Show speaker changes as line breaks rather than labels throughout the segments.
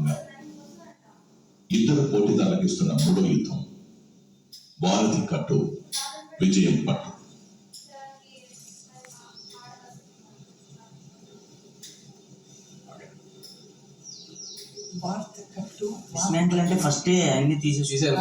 భాగంగా ఇద్దరు పోటీదారులకు ఇస్తున్న మూడో యుద్ధం వారధి కట్టు విజయం పట్టు.
డిస్మెంటల్ అంటే ఫస్ట్ అన్ని తీసేసారు.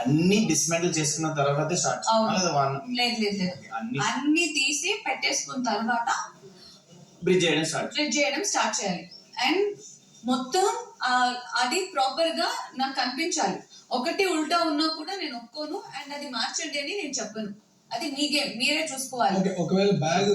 అన్ని డిస్మెంటల్ చేసుకున్న తర్వాత స్టార్ట్
అన్ని తీసి పెట్టేసుకున్న తర్వాత
బ్రిడ్జ్
చేయడం స్టార్ట్ చేయాలి. అండ్ మొత్తం అది ప్రాపర్ గా నాకు కనిపించాలి. ఒకటి ఉల్టా ఉన్నా కూడా నేను ఒప్పుకోను. అండ్ అది మార్చండి అని నేను చెప్పను. అది మీ గేమ్, మీరే చూసుకోవాలి.
ఒకవేళ బ్యాగ్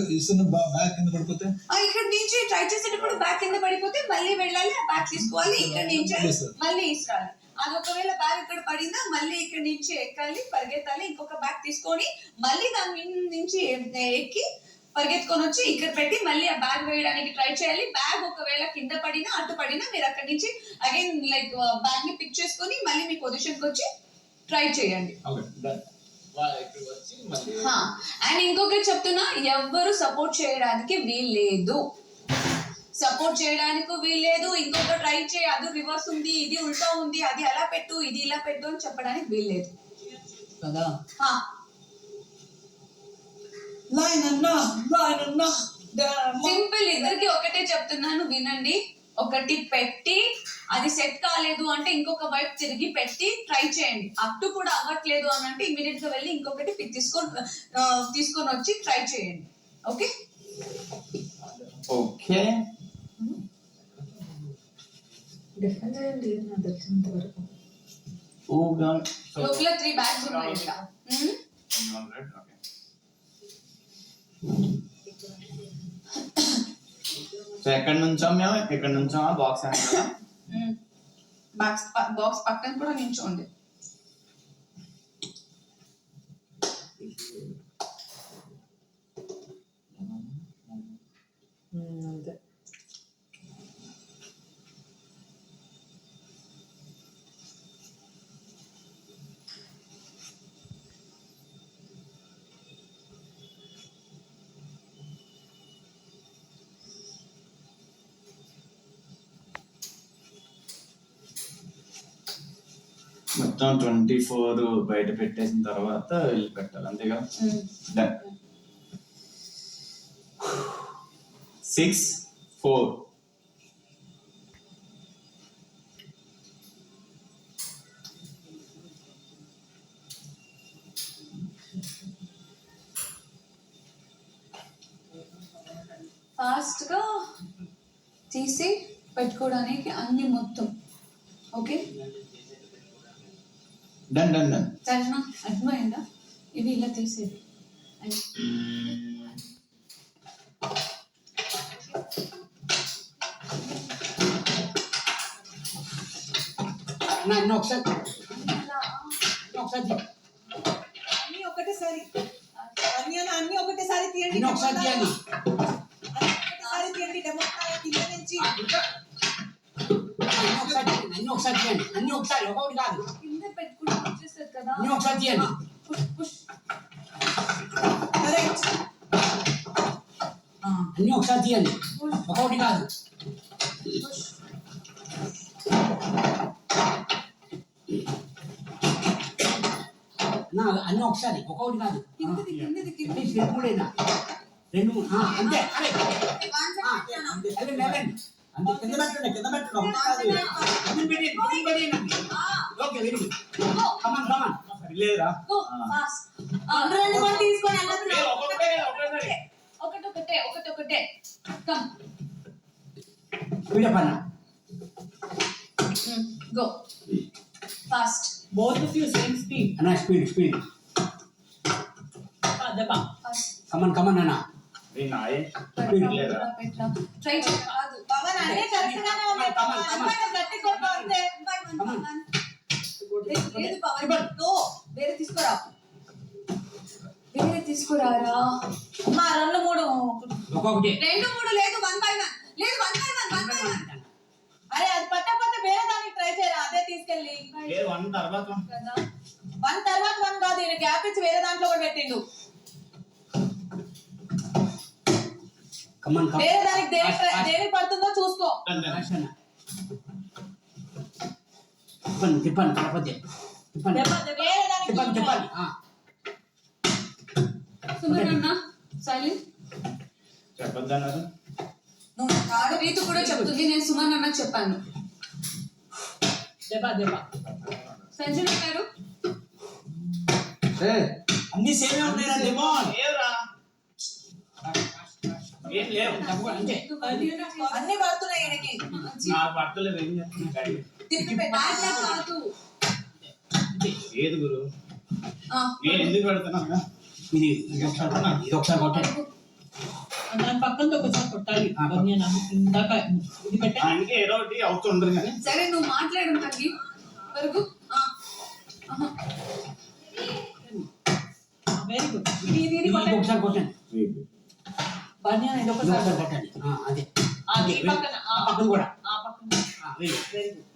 కింద పడిపోతే
ఇక్కడ నుంచి ట్రై చేసేటప్పుడు బ్యాగ్ కింద పడిపోతే మళ్ళీ వెళ్ళాలి, ఆ బ్యాగ్ తీసుకోవాలి, ఇక్కడ నుంచి మళ్ళీ ఇస్రాలి. అది ఒకవేళ బ్యాగ్ ఇక్కడ పడిందా మళ్ళీ ఇక్కడ నుంచి ఎక్కాలి, పరిగెత్తాలి, ఇంకొక బ్యాగ్ తీసుకొని మళ్ళీ దాని నుంచి ఎక్కి పరిగెత్తుకొని వచ్చి ఇక్కడ పెట్టి మళ్ళీ ఆ బ్యాగ్ వేయడానికి ట్రై చేయాలి. బ్యాగ్ ఒకవేళ కింద పడినా అటు పడినా మీరు అక్కడి నుంచి అగైన్ లైక్ బ్యాగ్ ని పిక్ చేసుకొని మళ్ళీ మీ పొజిషన్ కి వచ్చి ట్రై చేయండి. అండ్ ఇంకొకటి చెప్తున్నా, ఎవ్వరు సపోర్ట్ చేయడానికి వీల్లేదు. ఇంకొక ట్రై చేయి, అది రివర్స్ ఉంది, ఇది ఉల్టా ఉంది, అది అలా పెట్టు, ఇది ఇలా పెట్టు అని చెప్పడానికి వీల్లేదు కదా. సింపుల్, ఇద్దరికి ఒకటే చెప్తున్నాను వినండి. ఒకటి పెట్టి అది సెట్ కాలేదు అంటే ఇంకొక వైపు తిరిగి పెట్టి ట్రై చేయండి. అటు కూడా అవ్వట్లేదు అని అంటే ఇమీడియట్ గా వెళ్ళి ఇంకొకటి తీసుకొని వచ్చి ట్రై చేయండి. ఓకే
ఓకే
లోపల 3 బ్యాగ్స్ ఉన్నాయి.
ఎక్కడి నుంచో మేము ఇక్కడ నుంచో బాక్స్
బాక్స్ పక్కన కూడా నించోండి.
అంతే.
మొత్తం 24 బయట పెట్టేసిన తర్వాత వెళ్ళి పెట్టాలి, అంతేగా. 6 4
ఫాస్ట్ గా తీసి పెట్టుకోవడానికి అన్ని మొత్తం. ఓకే
డన్
సరేనా, అర్థమైందా? ఇవి ఇలా తీసేది.
అన్ని ఒకటేసారి
అన్ని ఒకటేసారి తీయండి.
అన్ని ఒకసారి ఒకటి కాదు,
కింద పెట్టుకుంటే వచ్చేస్తుంది కదా.
అన్ని ఒకసారి తీయండి. అన్ని ఒకసారి తీయండి, ఒకటి కాదు. అన్ని ఒకసారి ఒకటి కాదు. రెండునా 2 అంతే. అంతే కింద
ఒకటే go fast.
Both of you same speed.
Anna, speed. Come on, Anna.
Try చేయదు
పవన్ అన్ని కరెక్ట్ గానే ఉన్నాయి. పవన్ గట్టి కొట్టు అంతే. లేదు పవన్ గో. వేరే తీసుకురారా. మా 2 3
ఒక్కొక్కటి.
2 3 లేదు 1 by 1. లేదు 1 by 1.
అరే అది పట్టకపోతే వేరే దానికి ట్రై చేయరా, అదే తీసుకెళ్ళి.
లేదు 1 తర్వాత
కదా.
1 తర్వాత 1 కాదు, ఈయన గ్యాప్ ఇచ్చి వేరే దాంట్లో కూడా పెట్టిండు.
కమన్
వేరే దానికి దేనికి పడుతుందో చూసుకో.
తిప్పండి తిప్పండి కాకపోతే తిప్పండి
వేరే దానికి
తిప్పండి తిప్పండి
సుమరన్న సైలెంట్.
చెప్పొద్దన్నారు.
నువ్వు తాడు రీతు కూడా చెప్తుంది, నేను సుమన్ అన్నకు చెప్పాను.
దెబ్బ
సంజన గారు
అన్ని సేమే ఉన్నాయి డెమోన్
ఏరా ఏం లేవు.
అంతే
అన్ని పడుతున్నాయి ఈయనకి.
నాకు పట్టలేదు. ఏం చెప్తున్నా గాడి
తిప్పి పెట్టు.
బ్యాగ్ లా కాదు.
ఏది గురు నేను ఎందుకు పెడుతున్నా?
ఇది ఒకసారి కొట్టండి.
దాని పక్కన ఒకసారి కొట్టాలి. ఇందాక ఇది పెట్టా.
ఆయనకి ఏదో ఒకటి అవుతుండదు కానీ
సరే నువ్వు మాట్లాడు తగ్గి వరకు.
Very good.
ఇది ఒకసారి కొట్టండి.
బన్యాన్ ఇది
ఇది
ఒకసారి
ఒకసారి కొట్టండి. అదే
అది ఈ పక్కన
పక్కన కూడా
ఆ పక్కన.
Very
very good.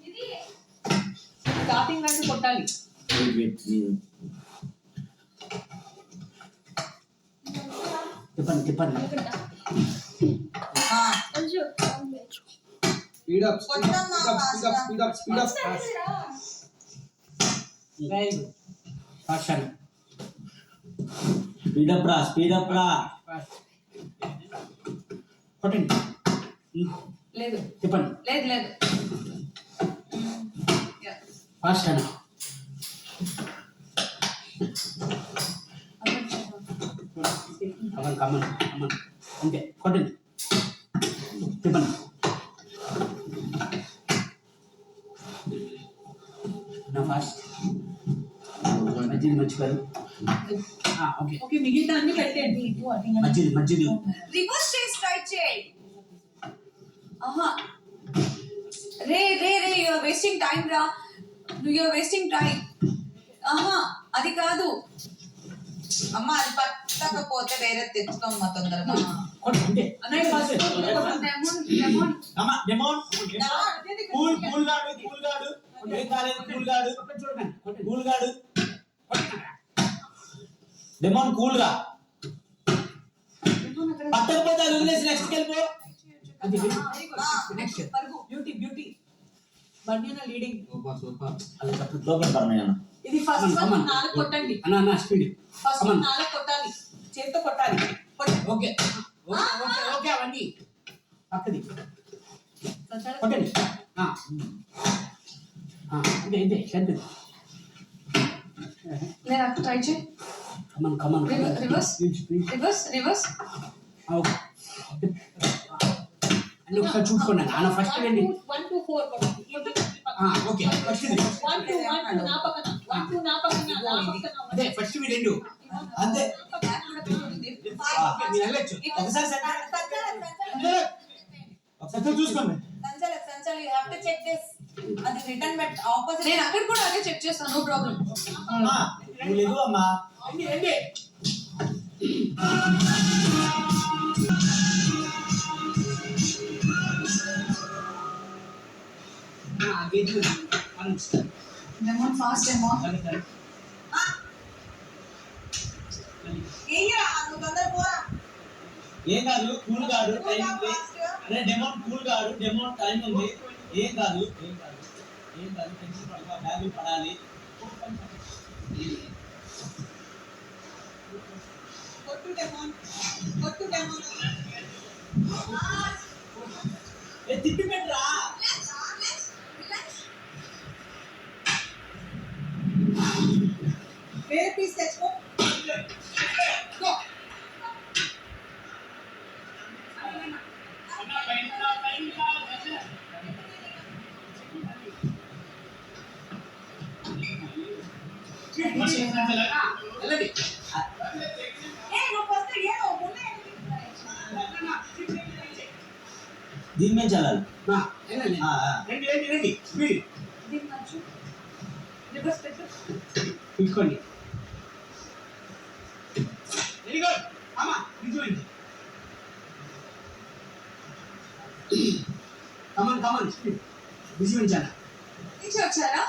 స్టార్టింగ్ నుంచి కొట్టాలి.
తిప్పండి తిప్పండి
speed up speed up
very good.
Fast అండి
స్పీడప్ రా
కొట్టండి.
లేదు
తిప్పండి
లేదు లేదు.
ఫాస్ట్ అండి కమన్ కమన్ కమన్ అంతే కొట్టండి. తిప్పండి నా ఫాస్ట్ మధ్యది మంచిగారు. ఓకే
ఓకే మిగతా అన్ని పెట్టండి.
మధ్యది
రివర్స్ చేసి ట్రై చేయి. రే రే రే యు ఆర్ వేస్టింగ్ టైం రా. You are wasting time. అది కాదు
అమ్మ అది పట్టకపోతే వేరే తెచ్చుకోమ్మా తొందరగా.
కొట్టండి
అన్నయ్య ఫస్ట్
లెమన్ లెమన్.
అమ్మా డెమోన్ కూల్ గాడు ఏం కాలేదు కూల్ గాడు డెమోన్ కూల్ గా పట్టకపోతే అది వదిలేసి నెక్స్ట్ వెళ్ళిపో.
అది
నెక్స్ట్ పరుగు.
Beauty banyan leading.
అది తప్పు.
లోపల పర్ణయ్య
ఇది ఫస్ట్
Come on.
4 కొట్టండి.
అన్న స్పీడ్
ఫస్ట్ 4 కొట్టాలి. చేతితో కొట్టాలి.
ఓకే ఓకే ఓకే అవన్నీ పక్కది కొట్టండి. ఇదే ఇదే సరిపోయింది.
నేను అక్కడ ట్రై చేయి.
Come on come on
reverse reverse reverse.
Okay అన్ని ఒకసారి చూసుకోండి అన్న ఫస్ట్ రండి.
1 2 4 కొట్టాలి.
ఓకే ఫస్ట్ ఇది
1 2 నా పక్కన 1 2 నా పక్కన నా పక్కన.
అదే ఫస్ట్ మీ రెండు
అంతే
మీరు వెళ్ళచ్చు.
ఒకసారి ఒకసారి చూసుకోండి.
సంచల్ you have to check this. అది రిటర్న్ బట్ ఆపోజిట్.
నేను అక్కడ కూడా అదే చెక్ చేస్తాను. No problem.
నువ్వు లేవు అమ్మా.
రండి రండి
లెమన్ ఫాస్ట్ ఏమో.
ఏయ్యా నువ్వు తొందర పోరా.
ఏం కాదు కూల్ గాడు టైం ఉంది. అరే డెమోన్ కూల్ గాడు డెమోన్ టైం ఉంది. ఏం కాదు టెన్షన్ పడక బ్యాగ్ పడాలి.
కొట్టు డెమోన్
తిప్పి పెట్టరా.
వేరే పీస్ తెచ్చుకో.
వెళ్ళండి.
నువ్వు ఫస్ట్ ఏదో ముందే
దీని మీద చల్లాలి.
వెళ్ళండి రండి రండి రండి స్పీడ్
దీని మధ్య రివర్స్ పెట్టు.
తీసుకోండి. వెరీ గుడ్ అమ్మా తీసుకోండి. కమన్ స్పీడ్ బిజీ ఉంచాను.
నుంచి వచ్చారా?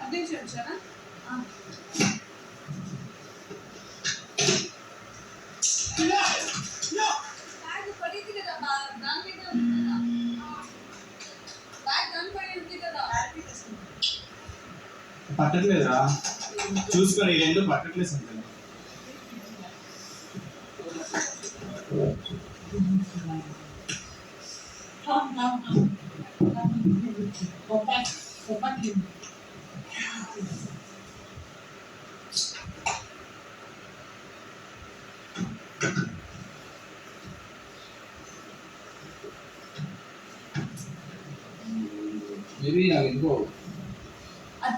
అటు నుంచి వచ్చారా?
పట్టట్లేదురా, చూసుకొని ఈ రెండు పట్టట్లేదు సంతలో.
మేబీ నాకు ఎందుకో
అది